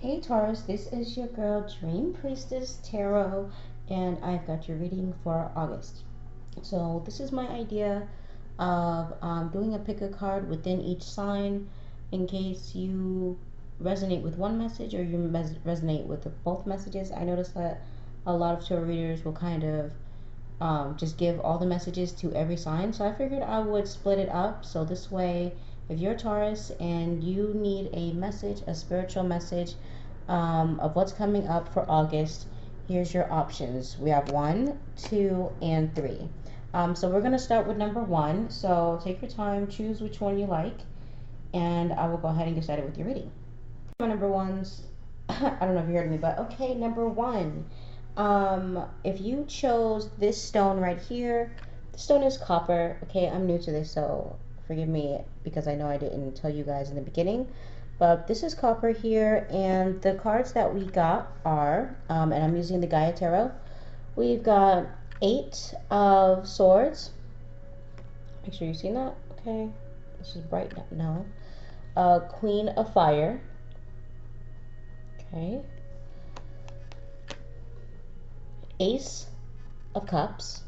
Hey Taurus, this is your girl Dream Priestess Tarot, and I've got your reading for August. So, this is my idea of doing a pick a card within each sign in case you resonate with one message or you resonate with both messages. I noticed that a lot of tarot readers will kind of just give all the messages to every sign. So I figured I would split it up. So this way, if you're Taurus and you need a message, a spiritual message of what's coming up for August, here's your options. We have 1, 2, and 3. So we're going to start with number 1. So take your time, choose which one you like, and I will go ahead and get started with your reading. My number ones, I don't know if you heard me, but okay, number 1. If you chose this stone right here, the stone is copper. Okay, I'm new to this, so forgive me because I know I didn't tell you guys in the beginning. But this is copper here, and the cards that we got are, and I'm using the Gaia Tarot. We've got 8 of Swords. Make sure you've seen that. Okay, this is bright now. Queen of Fire. Okay. Ace of Cups.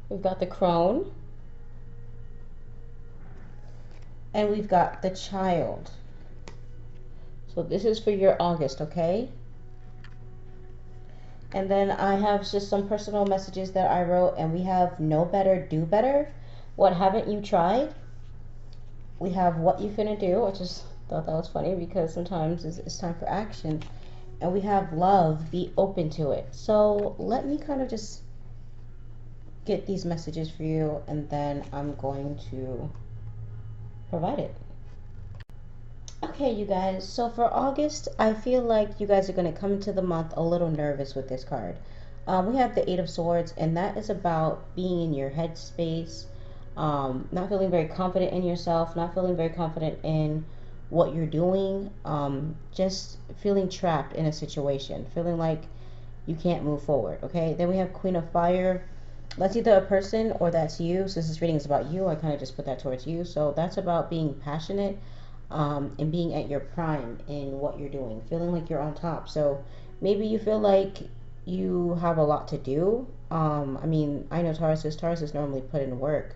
We've got the Crone. And we've got the Child. So this is for your August, okay? And then I have just some personal messages that I wrote, and we have know better, do better. What haven't you tried? We have what you finna do. I just thought that was funny because sometimes it's time for action. And we have love, be open to it. So let me kind of just get these messages for you, and then I'm going to provide it. Okay, you guys, so for August, I feel like you guys are going to come into the month a little nervous with this card. We have the 8 of Swords, and that is about being in your headspace, not feeling very confident in yourself, not feeling very confident in what you're doing, just feeling trapped in a situation, feeling like you can't move forward, okay? Then we have Queen of Fire. That's either a person or that's you. Since this reading is about you, I kind of just put that towards you. So that's about being passionate and being at your prime in what you're doing, feeling like you're on top. So maybe you feel like you have a lot to do. I mean, I know Taurus normally put in work.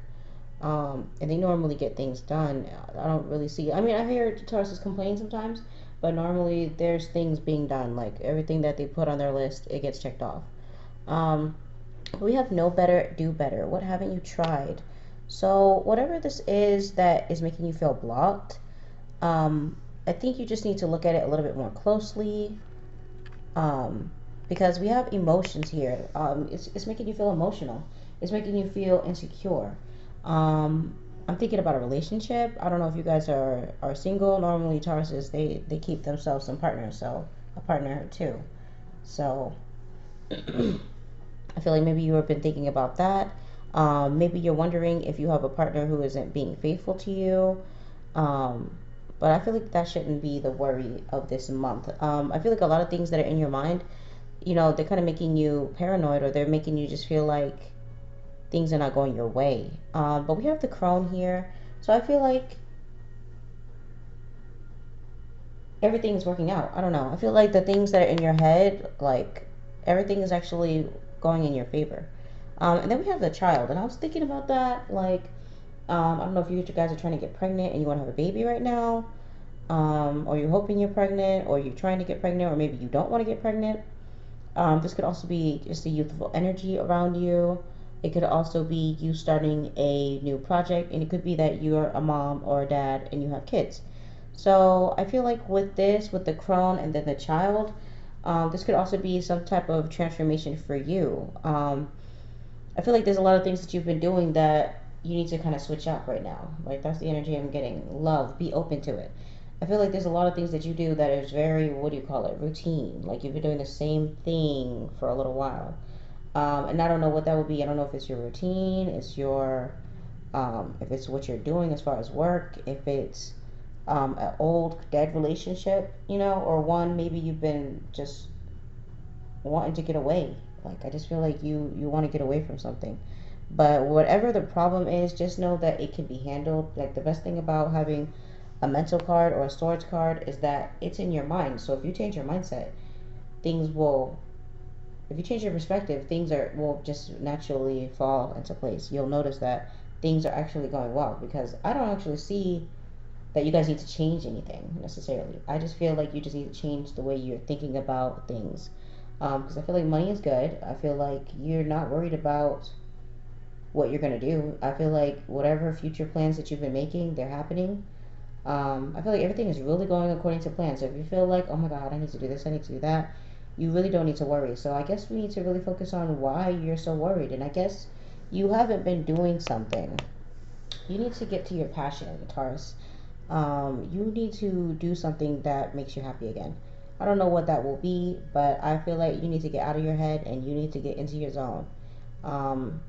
And they normally get things done. I don't really see. I mean, I hear Taurus complain sometimes, but normally there's things being done. Like everything that they put on their list, it gets checked off. We have know better, do better. What haven't you tried? So whatever this is that is making you feel blocked, I think you just need to look at it a little bit more closely. Because we have emotions here. It's making you feel emotional. It's making you feel insecure. I'm thinking about a relationship. I don't know if you guys are single. Normally Tauruses, they keep themselves some partners, so a partner too. So I feel like maybe you have been thinking about that. Maybe you're wondering if you have a partner who isn't being faithful to you. But I feel like that shouldn't be the worry of this month. I feel like a lot of things that are in your mind, you know, they're kind of making you paranoid, or they're making you just feel like things are not going your way. But we have the Crone here. So I feel like everything is working out. I don't know. I feel like the things that are in your head, like everything is actually going in your favor. And then we have the Child. And I was thinking about that. Like, I don't know if you guys are trying to get pregnant and you want to have a baby right now. Or you're hoping you're pregnant, or you're trying to get pregnant, or maybe you don't want to get pregnant. This could also be just a youthful energy around you. It could also be you starting a new project, and it could be that you're a mom or a dad and you have kids. So I feel like with this, with the Crone and then the Child, this could also be some type of transformation for you. I feel like there's a lot of things that you've been doing that you need to kind of switch up right now. Like, that's the energy I'm getting. Love, be open to it. I feel like there's a lot of things that you do that is very, what do you call it, routine. Like, you've been doing the same thing for a little while. And I don't know what that would be. I don't know if it's your routine, it's your, if it's what you're doing as far as work, if it's an old dead relationship, you know, or one maybe you've been just wanting to get away. Like, I just feel like you want to get away from something. But whatever the problem is, just know that it can be handled. Like, the best thing about having a mental card or a storage card is that it's in your mind. So if you change your mindset, things will, if you change your perspective, things will just naturally fall into place. You'll notice that things are actually going well, because I don't actually see that you guys need to change anything necessarily. I just feel like you just need to change the way you're thinking about things. Because I feel like money is good. I feel like you're not worried about what you're going to do. I feel like whatever future plans that you've been making, they're happening. I feel like everything is really going according to plan. So if you feel like, oh my God, I need to do this, I need to do that, you really don't need to worry. So I guess we need to really focus on why you're so worried. And I guess you haven't been doing something. You need to get to your passion, Taurus. You need to do something that makes you happy again. I don't know what that will be, but I feel like you need to get out of your head and you need to get into your zone. Um,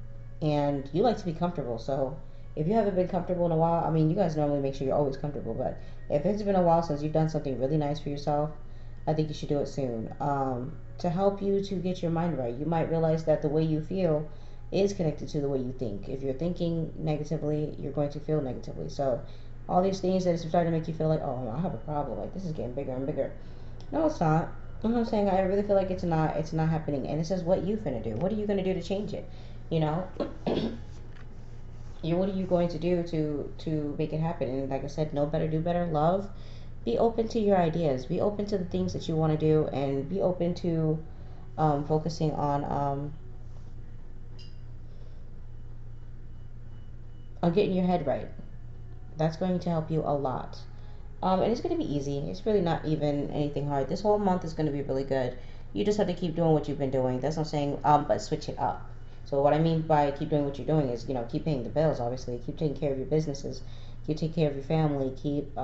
and you like to be comfortable, so if you haven't been comfortable in a while, I mean, you guys normally make sure you're always comfortable, but if it's been a while since you've done something really nice for yourself, I think you should do it soon. To help you to get your mind right, you might realize that the way you feel is connected to the way you think. If you're thinking negatively, you're going to feel negatively. So all these things that is starting to make you feel like, oh, I have a problem, like this is getting bigger and bigger. No, it's not. You know what I'm saying? I really feel like it's not happening. And it says what you finna do. What are you gonna do to change it? You know? What are you going to do to make it happen? And like I said, know better, do better, love. Be open to your ideas. Be open to the things that you want to do, and be open to focusing on getting your head right. That's going to help you a lot. And it's going to be easy. It's really not even anything hard. This whole month is going to be really good. You just have to keep doing what you've been doing. That's what I'm saying. But switch it up. So what I mean by keep doing what you're doing is, keep paying the bills. Obviously, keep taking care of your businesses. Keep taking care of your family. Keep,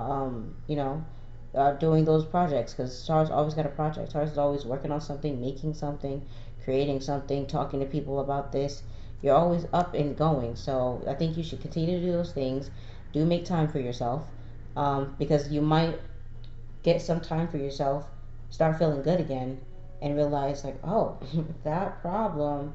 doing those projects, because Taurus always got a project. Taurus is always working on something, making something, creating something, talking to people about this. You're always up and going. So I think you should continue to do those things. Do make time for yourself, because you might get some time for yourself, start feeling good again, and realize, like, oh, that problem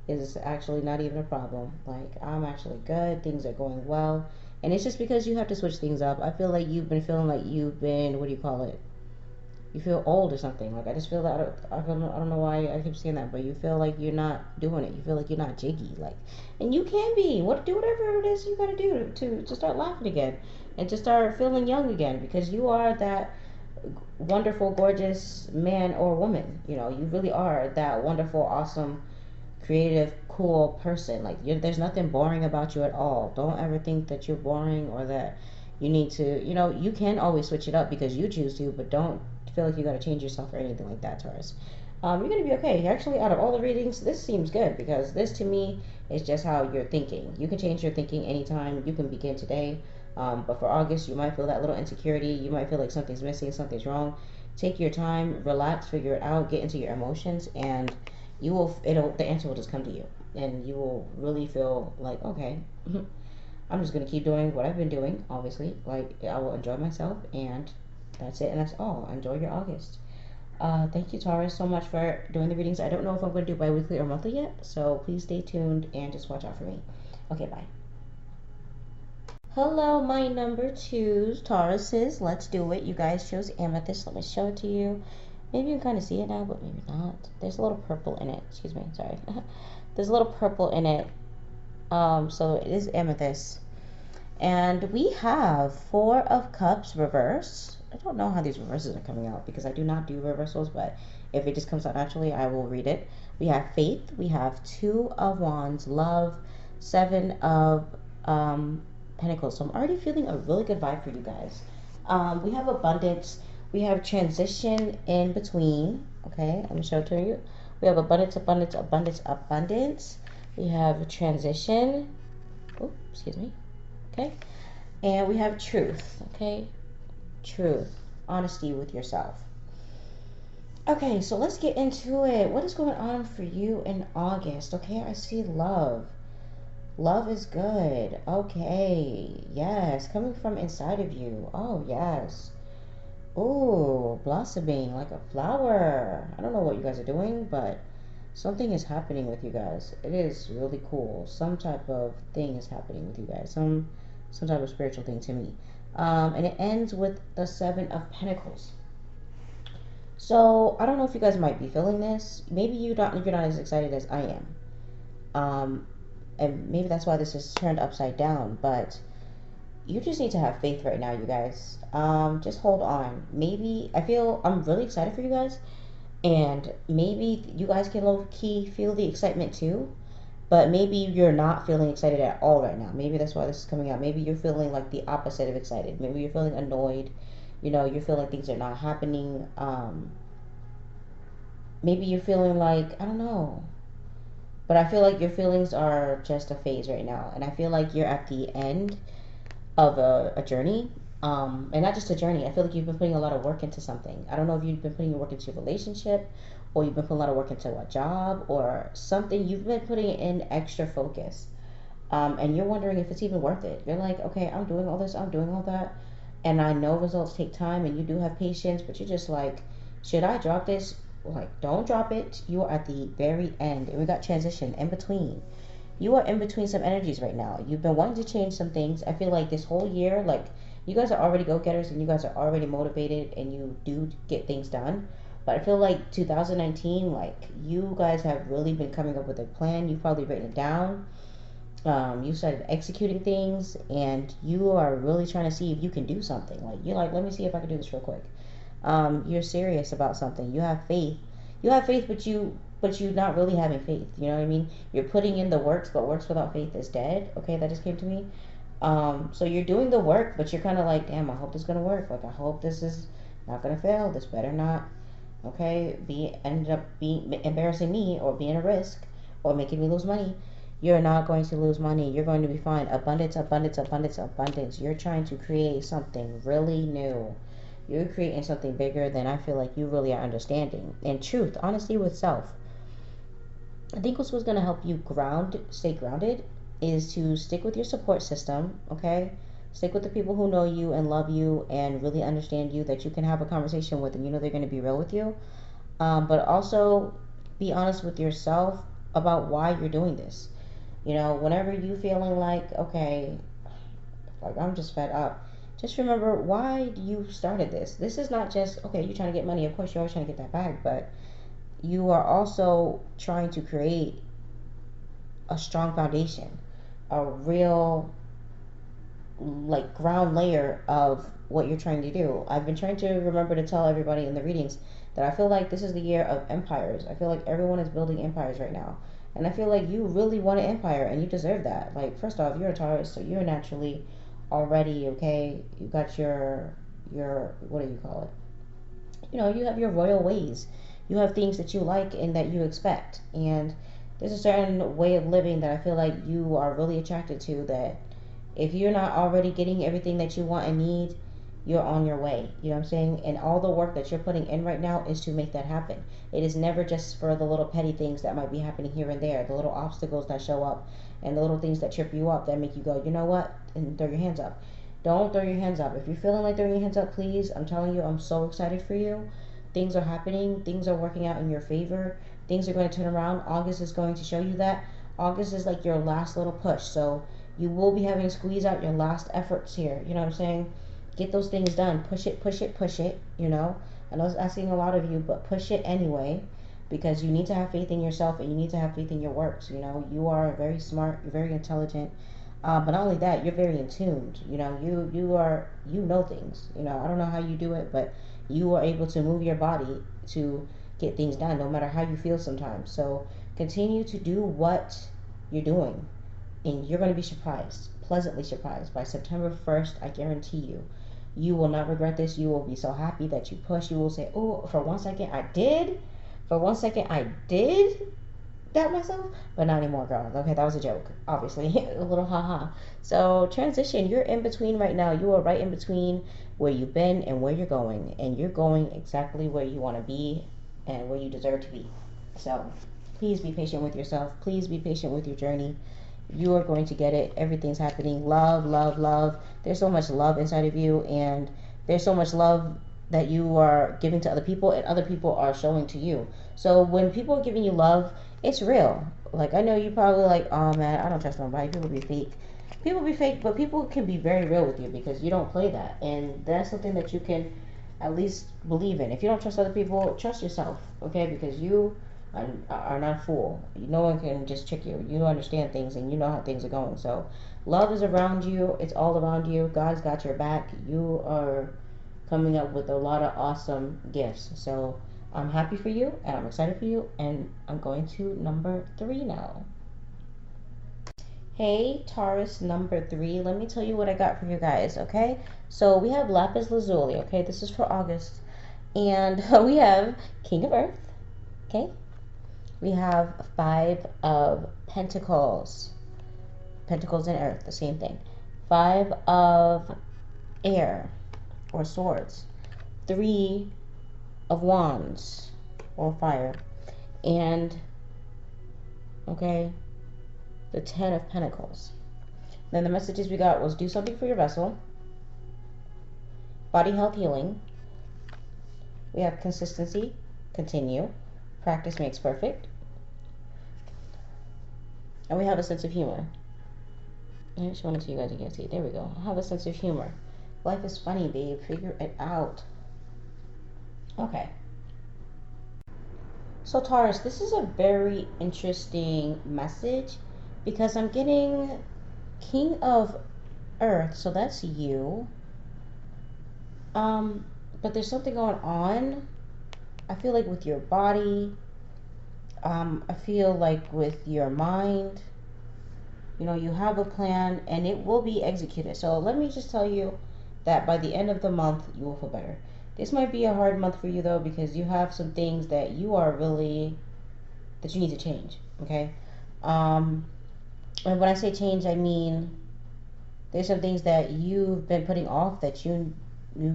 is actually not even a problem. Like, I'm actually good, things are going well. And it's just because you have to switch things up. I feel like you've been feeling like you've been, what do you call it? You feel old or something. Like, I just feel that, I don't know why I keep saying that, but you feel like you're not doing it. You feel like you're not jiggy. Like, and you can be. Do whatever it is you gotta do to start laughing again. And to start feeling young again. Because you are that wonderful, gorgeous man or woman. You really are that wonderful, awesome, creative, cool person. Like, there's nothing boring about you at all. Don't ever think that you're boring or that you need to. You can always switch it up because you choose to, but don't feel like you got to change yourself or anything like that, Taurus. You're gonna be okay. Actually, out of all the readings, this seems good, because this to me is just how you're thinking. You can change your thinking anytime. You can begin today. But for August, you might feel that little insecurity. You might feel like something's missing, something's wrong. Take your time, relax, figure it out, get into your emotions, and the answer will just come to you, and you will really feel like, okay, I'm just gonna keep doing what I've been doing. Obviously, like, I will enjoy myself, and that's it, and that's all. Enjoy your August. Thank you, Taurus, so much for doing the readings. I don't know if I'm going to do bi-weekly or monthly yet, so please stay tuned and just watch out for me. Okay, bye. Hello, my number twos, Tauruses. Let's do it. You guys chose amethyst. Let me show it to you. Maybe you can kind of see it now, but maybe not. There's a little purple in it. Excuse me, sorry. There's a little purple in it. So it is amethyst. And we have Four of Cups reverse. I don't know how these reverses are coming out because I do not do reversals, but if it just comes out naturally, I will read it. We have Faith. We have Two of Wands, Love, Seven of Pentacles. So I'm already feeling a really good vibe for you guys. We have Abundance. We have Transition in between. Okay, let me show it to you. We have Abundance, Abundance, Abundance, Abundance. We have Transition. Oh, excuse me. Okay. And we have Truth. Okay. Truth. Honesty with yourself. Okay, so let's get into it. What is going on for you in August? Okay, I see love. Love is good. Okay. Yes. Coming from inside of you. Oh, yes. Ooh, blossoming like a flower. I don't know what you guys are doing, but something is happening with you guys. It is really cool. Some type of thing is happening with you guys. Some type of spiritual thing to me. And it ends with the Seven of Pentacles. So I don't know if you guys might be feeling this. Maybe you're not as excited as I am. Um, and maybe that's why this is turned upside down. But you just need to have faith right now, you guys. Just hold on. Maybe I feel I'm really excited for you guys, and maybe you guys can low key feel the excitement too. But maybe you're not feeling excited at all right now. Maybe that's why this is coming out. Maybe you're feeling like the opposite of excited. Maybe you're feeling annoyed. You know, you're feeling things are not happening. Maybe you're feeling like, I don't know. But I feel like your feelings are just a phase right now. And I feel like you're at the end of a journey. And not just a journey. I feel like you've been putting a lot of work into something. I don't know if you've been putting your work into a relationship, or you've been putting a lot of work into a job or something. You've been putting in extra focus. And you're wondering if it's even worth it. You're like, okay, I'm doing all this, I'm doing all that. And I know results take time and you do have patience, but you're just like, should I drop this? Like, don't drop it. You are at the very end. And we got transition in between. You are in between some energies right now. You've been wanting to change some things. I feel like this whole year, like, you guys are already go-getters and you guys are already motivated and you do get things done. But I feel like 2019, like, you guys have really been coming up with a plan. You've probably written it down. You started executing things and you are really trying to see if you can do something. Like, you're like, let me see if I can do this real quick. You're serious about something. You have faith. You have faith, but you not really having faith. You know what I mean? You're putting in the works, but works without faith is dead. Okay, that just came to me. So you're doing the work, but you're kind of like, damn, I hope this is gonna work. Like, I hope this is not gonna fail. This better not. Okay, be ended up being embarrassing me or being a risk or making me lose money. You're not going to lose money. You're going to be fine. Abundance, abundance, abundance, abundance. You're trying to create something really new. You're creating something bigger than I feel like you really are understanding. And truth, honesty with self. I think what's going to help you stay grounded, is to stick with your support system, okay? Stick with the people who know you and love you and really understand you, that you can have a conversation with and you know they're going to be real with you. But also be honest with yourself about why you're doing this. You know, whenever you feeling like, okay, like I'm just fed up, just remember why you started this. This is not just, okay, you're trying to get money. Of course, you're always trying to get that bag, but you are also trying to create a strong foundation, a real like ground layer of what you're trying to do. I've been trying to remember to tell everybody in the readings that I feel like this is the year of empires. I feel like everyone is building empires right now. And I feel like you really want an empire and you deserve that. Like, first off, you're a Taurus, so you're naturally already okay. You got your what do you call it? You know, you have your royal ways. You have things that you like and that you expect. And there's a certain way of living that I feel like you are really attracted to, that if you're not already getting everything that you want and need, you're on your way. You know what I'm saying? And all the work that you're putting in right now is to make that happen. It is never just for the little petty things that might be happening here and there, the little obstacles that show up, and the little things that trip you up that make you go, you know what? And throw your hands up. Don't throw your hands up. If you're feeling like throwing your hands up, please, I'm telling you, I'm so excited for you. Things are happening. Things are working out in your favor. Things are going to turn around. August is going to show you that. August is like your last little push. So you will be having to squeeze out your last efforts here. You know what I'm saying? Get those things done. Push it, push it, push it. You know? I know it's asking a lot of you, but push it anyway, because you need to have faith in yourself and you need to have faith in your works. You know, you are very smart. You're very intelligent. But not only that, you're very in tuned. You know, you know things. You know, I don't know how you do it, but you are able to move your body to get things done, no matter how you feel sometimes. So continue to do what you're doing, and you're going to be surprised, pleasantly surprised. By September 1st, I guarantee you, you will not regret this. You will be so happy that you pushed. You will say, oh, for one second I did. For one second I did that myself, but not anymore, girl. Okay, that was a joke, obviously. A little haha. So transition, you're in between right now. You are right in between where you've been and where you're going, and you're going exactly where you want to be and where you deserve to be. So please be patient with yourself. Please be patient with your journey. You are going to get it. Everything's happening. Love, love, love. There's so much love inside of you, and there's so much love that you are giving to other people and other people are showing to you. So when people are giving you love, it's real. Like, I know you probably like, oh man, I don't trust nobody. People be fake. People be fake, but people can be very real with you because you don't play that, and that's something that you can at least believe in. If you don't trust other people, trust yourself, okay? Because you are not a fool. No one can just trick you. You understand things and you know how things are going. So love is around you. It's all around you. God's got your back. You are coming up with a lot of awesome gifts. So I'm happy for you and I'm excited for you. And I'm going to number 3 now. Hey, Taurus number 3. Let me tell you what I got for you guys, okay? So we have Lapis Lazuli, okay? This is for August. And we have King of Earth, okay? We have 5 of Pentacles. Pentacles and Earth, the same thing. 5 of Air, or Swords. 3 of Wands, or Fire. And, okay, the 10 of Pentacles. Then the messages we got was do something for your vessel. Body health healing. We have consistency, continue. Practice makes perfect. And we have a sense of humor. I'm showing it to you guys, you can't see it. There we go. I have a sense of humor. Life is funny, babe. Figure it out. Okay. So Taurus, this is a very interesting message because I'm getting King of Earth, so that's you. But there's something going on. I feel like with your body. I feel like with your mind. You know, you have a plan and it will be executed. So let me just tell you that by the end of the month, you will feel better. This might be a hard month for you though, because you have some things that you are really, that you need to change. Okay. And when I say change, I mean, there's some things that you've been putting off that you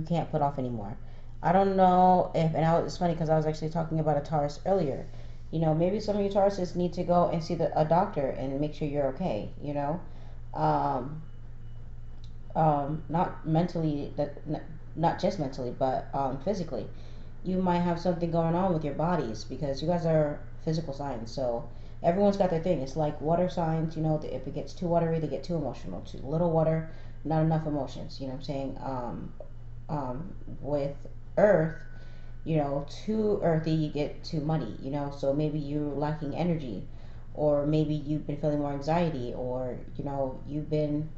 can't put off anymore. I don't know if, and it's funny because I was actually talking about a Taurus earlier. You know, maybe some of you Tauruses need to go and see a doctor and make sure you're okay, you know. Not mentally, not just mentally, but physically. You might have something going on with your bodies because you guys are physical signs. So everyone's got their thing. It's like water signs, you know, if it gets too watery, they get too emotional. Too little water, not enough emotions, you know what I'm saying? With earth, you know, too earthy, you get too muddy, you know, so maybe you're lacking energy, or maybe you've been feeling more anxiety, or, you know, you've been,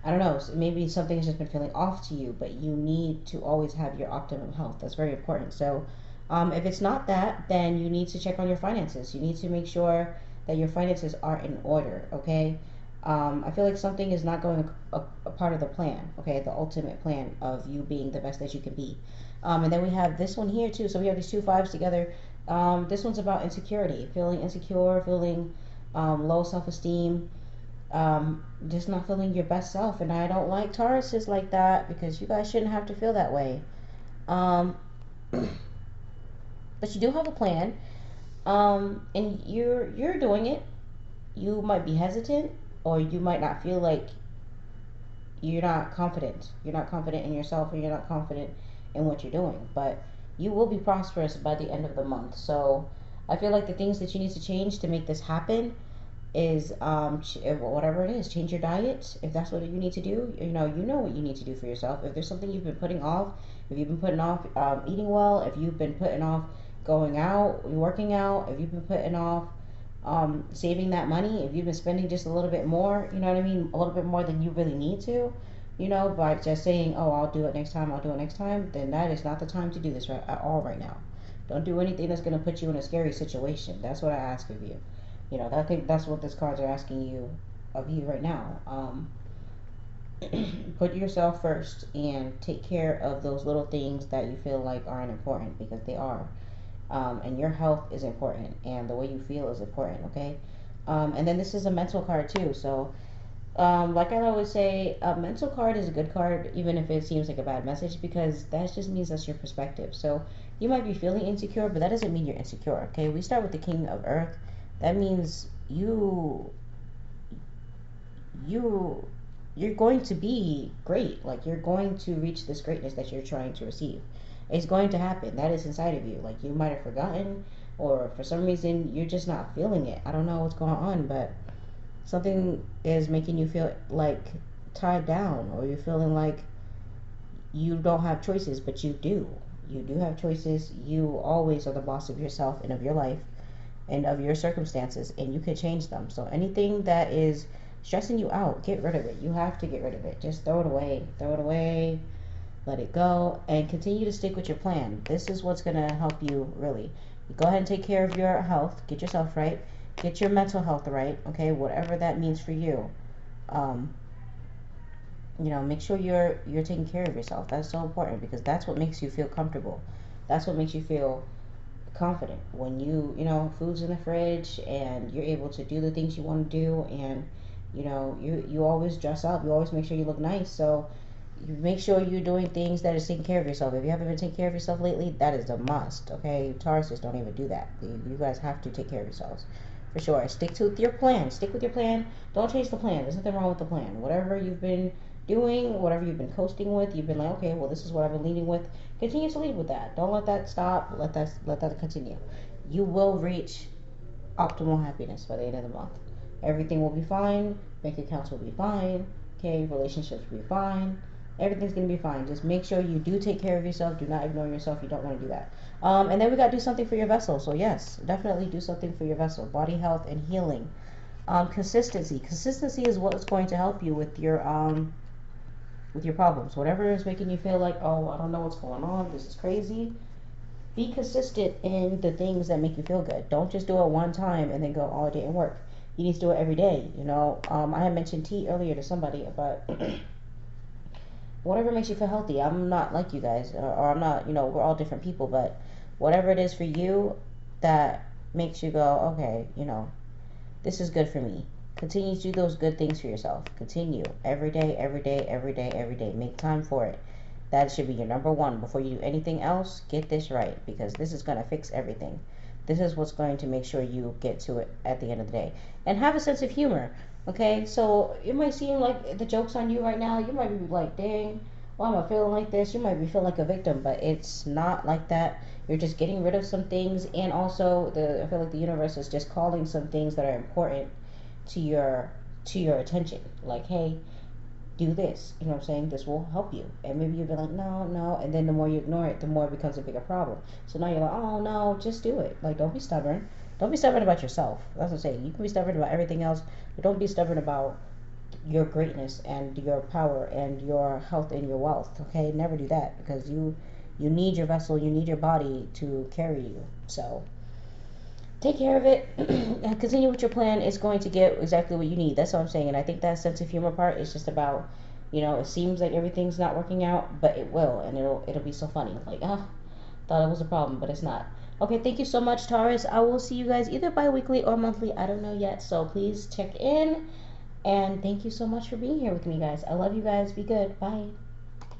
I don't know, maybe something has just been feeling off to you, but you need to always have your optimum health. That's very important. So if it's not that, then you need to check on your finances. You need to make sure that your finances are in order, okay? I feel like something is not going a part of the plan, okay? The ultimate plan of you being the best that you can be. And then we have this one here too. So we have these 2 5s together. This one's about insecurity, feeling insecure, feeling low self-esteem, just not feeling your best self. And I don't like Tauruses like that because you guys shouldn't have to feel that way. But you do have a plan, and you're doing it. You might be hesitant, or you might not feel like you're not confident. You're not confident in yourself, or you're not confident in what you're doing. But you will be prosperous by the end of the month. So I feel like the things that you need to change to make this happen is whatever it is. Change your diet if that's what you need to do. You know what you need to do for yourself. If there's something you've been putting off, if you've been putting off eating well, if you've been putting off going out, working out, if you've been putting off saving that money, if you've been spending just a little bit more, you know what I mean, a little bit more than you really need to, you know, by just saying, oh, I'll do it next time, then that is not the time to do this at all right now. Don't do anything that's going to put you in a scary situation. That's what I ask of you. You know, I think that's what these cards are asking you of you right now. Put yourself first and take care of those little things that you feel like aren't important, because they are. And your health is important, and the way you feel is important, okay? And then this is a mental card too. So like I always say, a mental card is a good card, even if it seems like a bad message, because that just means that's your perspective. So you might be feeling insecure, but that doesn't mean you're insecure, okay? We start with the King of Earth. That means you're going to be great. Like, you're going to reach this greatness that you're trying to receive. It's going to happen. That is inside of you. Like, you might have forgotten, or for some reason you're just not feeling it. I don't know what's going on, but something is making you feel like tied down, or you're feeling like you don't have choices, but you do. You do have choices. You always are the boss of yourself and of your life and of your circumstances, and you can change them. So anything that is stressing you out, get rid of it. You have to get rid of it. Just throw it away. Throw it away. Let it go, and continue to stick with your plan. This is what's going to help you really. Go ahead and take care of your health. Get yourself right. Get your mental health right. Okay, whatever that means for you. Um, make sure you're taking care of yourself. That's so important, because that's what makes you feel comfortable. That's what makes you feel confident when food's in the fridge and you're able to do the things you want to do, and you always dress up, you always make sure you look nice. So you make sure you're doing things that is taking care of yourself. If you haven't been taking care of yourself lately, that is a must. Okay, Tauruses don't even do that. You guys have to take care of yourselves for sure. Stick to your plan. Stick with your plan. Don't change the plan. There's nothing wrong with the plan. Whatever you've been doing, whatever you've been coasting with, you've been like, okay, well, this is what I've been leading with. Continue to lead with that. Don't let that stop. Let that continue. You will reach optimal happiness by the end of the month. Everything will be fine. Bank accounts will be fine. Okay, relationships will be fine. Everything's gonna be fine. Just make sure you do take care of yourself. Do not ignore yourself. You don't want to do that. And then we got to do something for your vessel. So yes, definitely do something for your vessel. Body health and healing. Consistency. Consistency is what is going to help you with your problems. Whatever is making you feel like, oh, I don't know what's going on, this is crazy. Be consistent in the things that make you feel good. Don't just do it one time and then go, oh, it didn't work. You need to do it every day. I had mentioned tea earlier to somebody, but whatever makes you feel healthy. I'm not like you guys, or I'm not, we're all different people, but whatever it is for you that makes you go, okay, this is good for me. Continue to do those good things for yourself. Continue every day, every day, every day, every day. Make time for it. That should be your number one. Before you do anything else, get this right, because this is going to fix everything. This is what's going to make sure you get to it at the end of the day. And have a sense of humor. Okay, so it might seem like the joke's on you right now. You might be like, dang, why am I feeling like this? You might be feeling like a victim, but it's not like that. You're just getting rid of some things, and also I feel like the universe is just calling some things that are important to your attention. Like, hey, do this. You know what I'm saying? This will help you. And maybe you'll be like, no, no. And then the more you ignore it, the more it becomes a bigger problem. So now you're like, oh, no, just do it. Like, don't be stubborn. Don't be stubborn about yourself. That's what I'm saying. You can be stubborn about everything else, but don't be stubborn about your greatness and your power and your health and your wealth. Okay? Never do that, because you need your vessel. You need your body to carry you. So take care of it and continue with your plan. It's going to get exactly what you need. That's what I'm saying. And I think that sense of humor part is just about, it seems like everything's not working out, but it will, and it'll be so funny. Like, thought it was a problem, but it's not. Okay, thank you so much, Taurus. I will see you guys either bi-weekly or monthly. I don't know yet, so please check in. And thank you so much for being here with me, guys. I love you guys. Be good. Bye.